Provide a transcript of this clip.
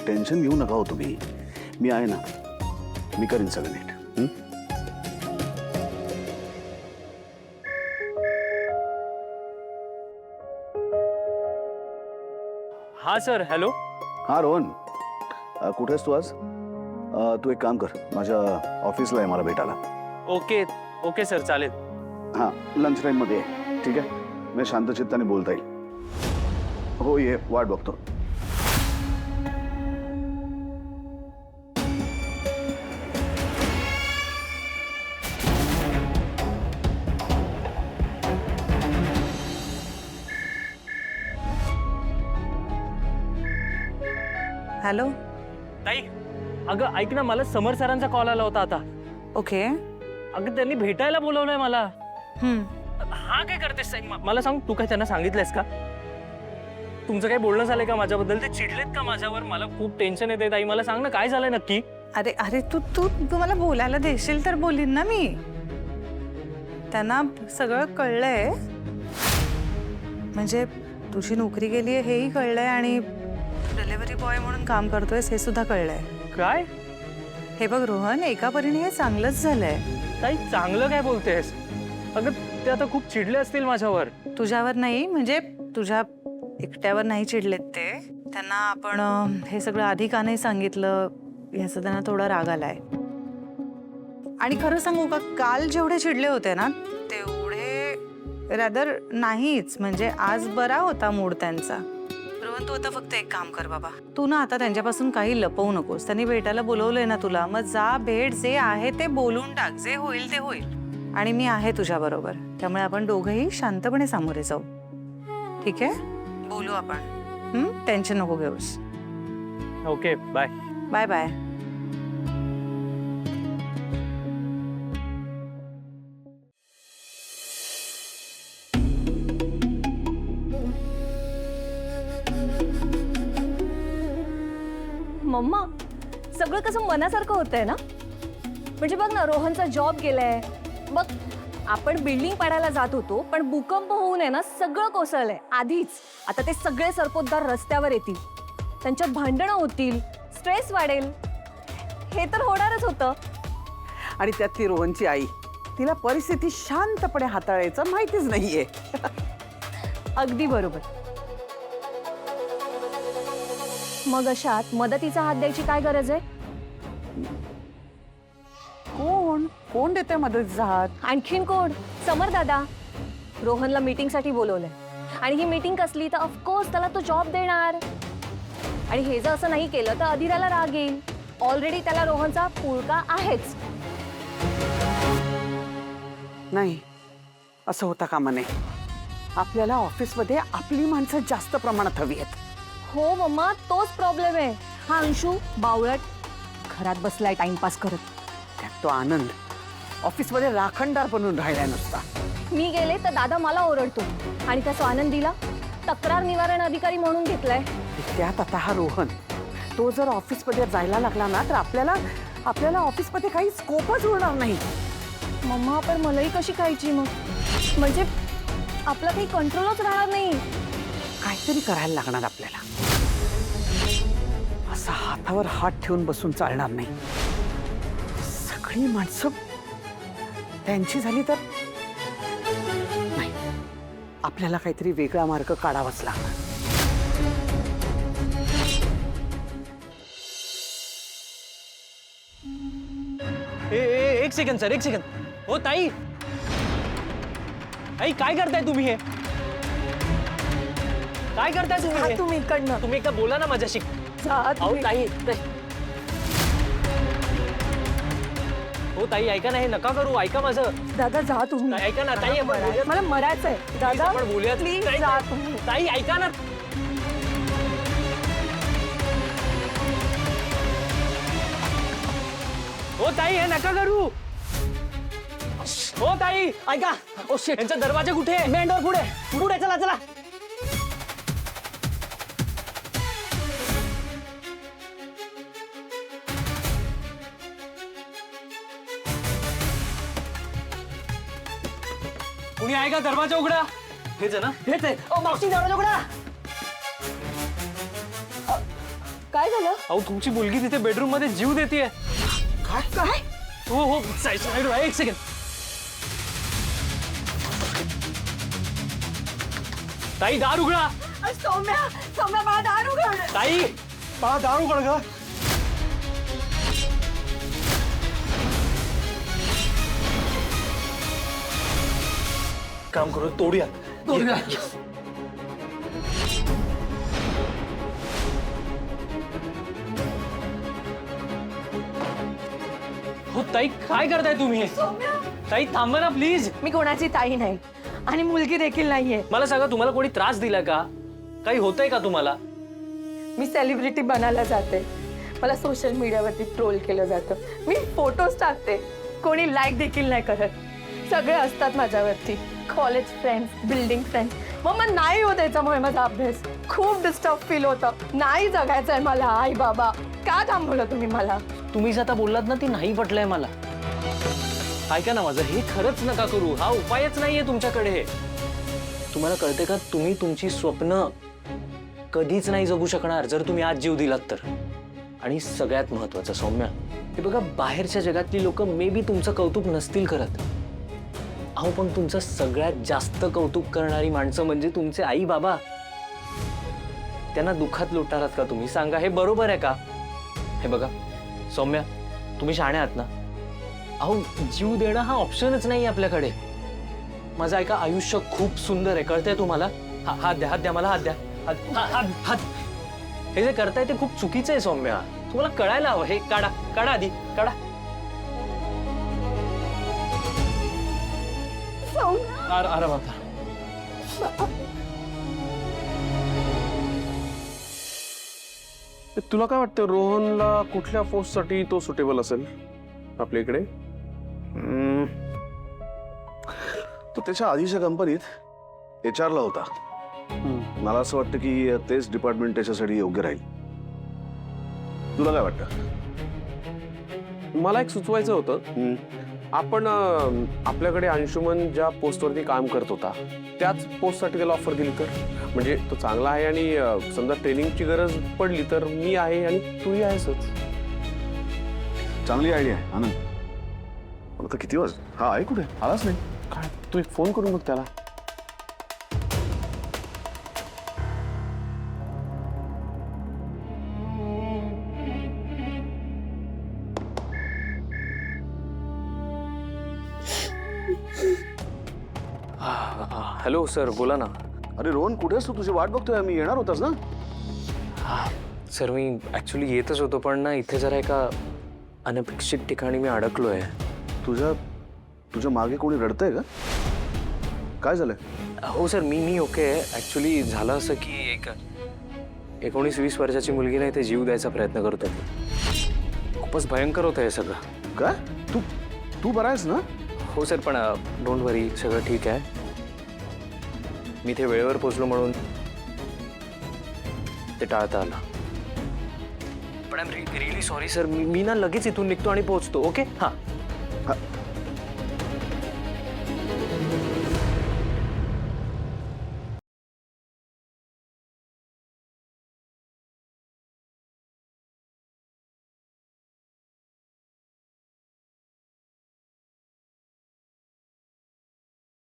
Tension घेऊ नका हो तुम्ही. मी आहे ना, मी करीन सगळं नीट. हाँ सर. हॅलो. हा रोहन, कुठे आहेस तू आज? तू एक काम कर, माझ्या ऑफिसला आहे मला भेटायला. ओके ओके सर, चालेल. हां, लंच टाईममध्ये आहे. ठीक आहे, मी शांत चित्ताने बोलता येईल. हो, ये, वाट बघतो. हॅलो. ताई, अगं ऐक ना, मला समर सरांचा कॉल आला होता आता. ओके. अगं त्यांनी भेटायला बोलवलंय मला. हा काय करतेस ताई? मला सांग, तू काय त्यांना सांगितलंयस का? तुमचं काही बोलणं झालंय का माझ्याबद्दल? ते चिडलेत का माझ्यावर? मला खूप टेन्शन येते ताई. मला सांग ना, काय झालंय नक्की? अरे अरे तू तू तू मला बोलायला देशील तर बोलीन ना मी. त्यांना सगळं कळलंय, म्हणजे तुझी नोकरी गेली आहे हेही कळलंय आणि डिलिव्हरी बॉय म्हणून काम करतोयस हे सुद्धा कळलंय. काय? हे बघ रोहन, एका परीने हे चांगलंच झालंय. ताई चांगलं काय बोलतेस? अगं ते आता खूप चिडले असतील माझ्यावर. तुझ्यावर नाही, म्हणजे तुझ्या एकट्यावर नाही चिडलेत ते. त्यांना आपण हे सगळं आधी का नाही सांगितलं ह्याचा त्यांना थोडा राग आलाय. आणि खरं सांगू का, काल जेवढे चिडले होते ना तेवढे रॅदर नाहीच. म्हणजे आज बरा होता मूड त्यांचा. रोहन, तू आता फक्त एक काम कर बाबा, तू ना आता त्यांच्यापासून काही लपवू नकोस. त्यांनी भेटायला बोलवलंय ना तुला, मग जा, भेट, जे आहे ते बोलून टाक. जे होईल ते होईल. आणि मी आहे तुझ्या बरोबर, त्यामुळे आपण दोघंही शांतपणे सामोरे जाऊ. ठीक आहे? बोलू आपण. टेन्शन नको घेऊस. Okay, bye. Bye bye. Mumma, सगळं कसं मनासारखं होतंय ना. म्हणजे बघ ना, रोहनचा जॉब गेलाय. बघ, आपण बिल्डिंग पाडायला जात होतो, पण भूकंप होऊ नये ना, सगळं कोसळलंय आधीच. आता ते सगळे सरपोतदार रस्त्यावर येतील, त्यांच्यात भांडणं होतील, स्ट्रेस वाढेल. हे तर होणारच होतं. आणि त्यात ती रोहनची आई, तिला परिस्थिती शांतपणे हाताळायचं माहितीच नाहीये. अगदी बरोबर. मग अशात मदतीचा हात द्यायची काय गरज आहे? कोण कोण देते मदतीचा हात? आणखीन कोण? समर दादा. रोहनला मीटिंगसाठी बोलवलंय, आणि ही मीटिंग कसली तर ऑफकोर्स त्याला तो जॉब देणार. आणि हे जर असं नाही केलं तर अधिराला राग येईल. ऑलरेडी त्याला रोहनचा पुळका आहेच. नाही, असं होता कामा नये. आपल्याला ऑफिसमध्ये आपली माणसं जास्त प्रमाणात हवी आहेत. हो मम्मा, तोच प्रॉब्लेम आहे. हा अंशू बावळट घरात बसलाय टाइमपास करत. त्यात तो आनंद ऑफिसमध्ये राखणदार बनून राहिलाय नुसता. मी गेले तर दादा मला ओरडतो, आणि त्याचा आनंदीला तक्रार निवारण अधिकारी म्हणून घेतलाय. त्यात आता हा रोहन, तो जर ऑफिसमध्ये जायला लागला ना तर आपल्याला ऑफिसमध्ये काही स्कोपच उरणार नाही. मम्मा, पण मलाही कशी खायची मग? म्हणजे आपला काही कंट्रोलच राहणार नाही. काहीतरी करायला लागणार आपल्याला. असा हातावर हात ठेवून बसून चालणार नाही. सगळी माणसं त्यांची झाली तर नाही, आपल्याला काहीतरी वेगळा मार्ग काढावाच लागणार. एक सेकंड सर, एक सेकंड. हो ताई, ताई काय करताय तुम्ही? हे काय करताय तुम्ही? तुम्ही इकडनं तुम्ही एकदा बोला ना माझ्याशी. अहो ताई, हो ताई ऐका ना, हे नका करू. ऐका माझं. दादा, जा तुम्ही. ताई, ऐका ना ताई, आपण बोलूया. मला मरायचंय. दादा आपण बोलूया. प्लीज ताई, जा तुम्ही. ताई ऐका ना. हो ताई, हे नका करू. हो ताई ऐका. ओ शिट, यांचा दरवाजा कुठे आहे? मेन डोर पुढे. पुढे चला चला. कुणी आहे का? दरवाजा उघडा. हेच आहे ना? हेच आहे. ओ मावशी, दरवाजा उघडा. काय झालं? अहो तुमची मुलगी तिथे बेडरूम मध्ये जीव देते. काय काय हो हो एक सेकंड. ताई दार उघडा. सौम्या सौम्या मला दार उघड. ताई मला दारू उघड ग. काम करू तोडूया. हो ताई काय करताय तुम्ही? ताई थांबा ना प्लीज. मी कोणाची ताई नाही आणि मुलगी देखील नाहीये. मला सांगा तुम्हाला कोणी त्रास दिला का? काही होतंय का तुम्हाला? मी सेलिब्रिटी बनायला जाते. मला सोशल मीडियावरती ट्रोल केलं जातं. मी फोटोज टाकते, कोणी लाईक देखील नाही करत. सगळे असतात माझ्यावरती, कॉलेज फ्रेंड्स, बिल्डिंग फ्रेंड्स. मग मला नाही होत याच्यामुळे माझा अभ्यास. खूप डिस्टर्ब फील होतं. नाही जगायचंय मला. आई बाबा का थांबवलं तुम्ही मला? तुम्ही आता बोललात ना ती नाही पटलंय मला. ऐका ना माझं, हे खरंच नका करू. हा उपायच नाहीये तुमच्याकडे. तुम्हाला कळते का, तुम्ही तुमची स्वप्न कधीच नाही जगू शकणार जर तुम्ही आज जीव दिलात तर. आणि सगळ्यात महत्वाचं सौम्या, हे बघा बाहेरच्या जगातली लोक मे बी तुमचं कौतुक नसतील करत. अहो पण तुमचं सगळ्यात जास्त कौतुक करणारी माणसं म्हणजे तुमचे आई बाबा. त्यांना दुःखात लुटालात का तुम्ही? सांगा, हे बरोबर आहे का? हे बघा सौम्या, तुम्ही शहाणे आहात ना. अहो जीव देणं हा ऑप्शनच नाही आपल्याकडे. माझं ऐका, आयुष्य खूप सुंदर आहे, कळतंय तुम्हाला? हात द्या, हात द्या मला, हात द्या. हात. हे जे करताय ते खूप चुकीचं आहे सौम्या. तुम्हाला कळायला हवं. हे काढा, काढा आधी, काढा. आरामात. तुला काय वाटतं रोहनला कुठल्या पोस्टसाठी तो सुटेबल असेल आपल्या इकडे? तो त्याच्या आधीच्या कंपनीत HR ला होता. मला असं वाटतं की तेच डिपार्टमेंट त्याच्यासाठी योग्य राहील. तुला काय वाटतं? मला एक सुचवायचं होतं. आपण आपल्याकडे अंशुमन ज्या पोस्टवरती काम करत होता त्याच पोस्टसाठी त्याला ऑफर दिली तर, म्हणजे तो चांगला आहे आणि समजा ट्रेनिंगची गरज पडली तर मी आहे आणि तूही आहेसच. चांगली आयडिया आहे आनंद. पण आता किती वाज? हा आहे कुठे? आलाच नाही. काय तू एक फोन करून बघ त्याला. हॅलो सर, बोला ना. अरे रोहन, कुठेस तू? तुझी वाट बघतोय मी. येणार होतास ना? सर मी ॲक्च्युली येतच होतो, पण ना इथे जरा एका अनपेक्षित ठिकाणी मी अडकलोय. तुझ्या मागे कोणी रडतंय का? काय झालंय? हो सर, मी ओके आहे. ॲक्च्युली झालं असं की एक 19-20 वर्षाची मुलगी नाही ते जीव द्यायचा प्रयत्न करत होती. खूपच भयंकर होतं हे सगळं. काय? तू बरा आहेस ना? हो सर, पण डोंट वरी, सगळं ठीक आहे. मी ते वेळेवर पोचलो म्हणून ते टाळता आलं. पण I am really sorry sir. मी ना लगेच इथून निघतो आणि पोहोचतो. ओके? हां.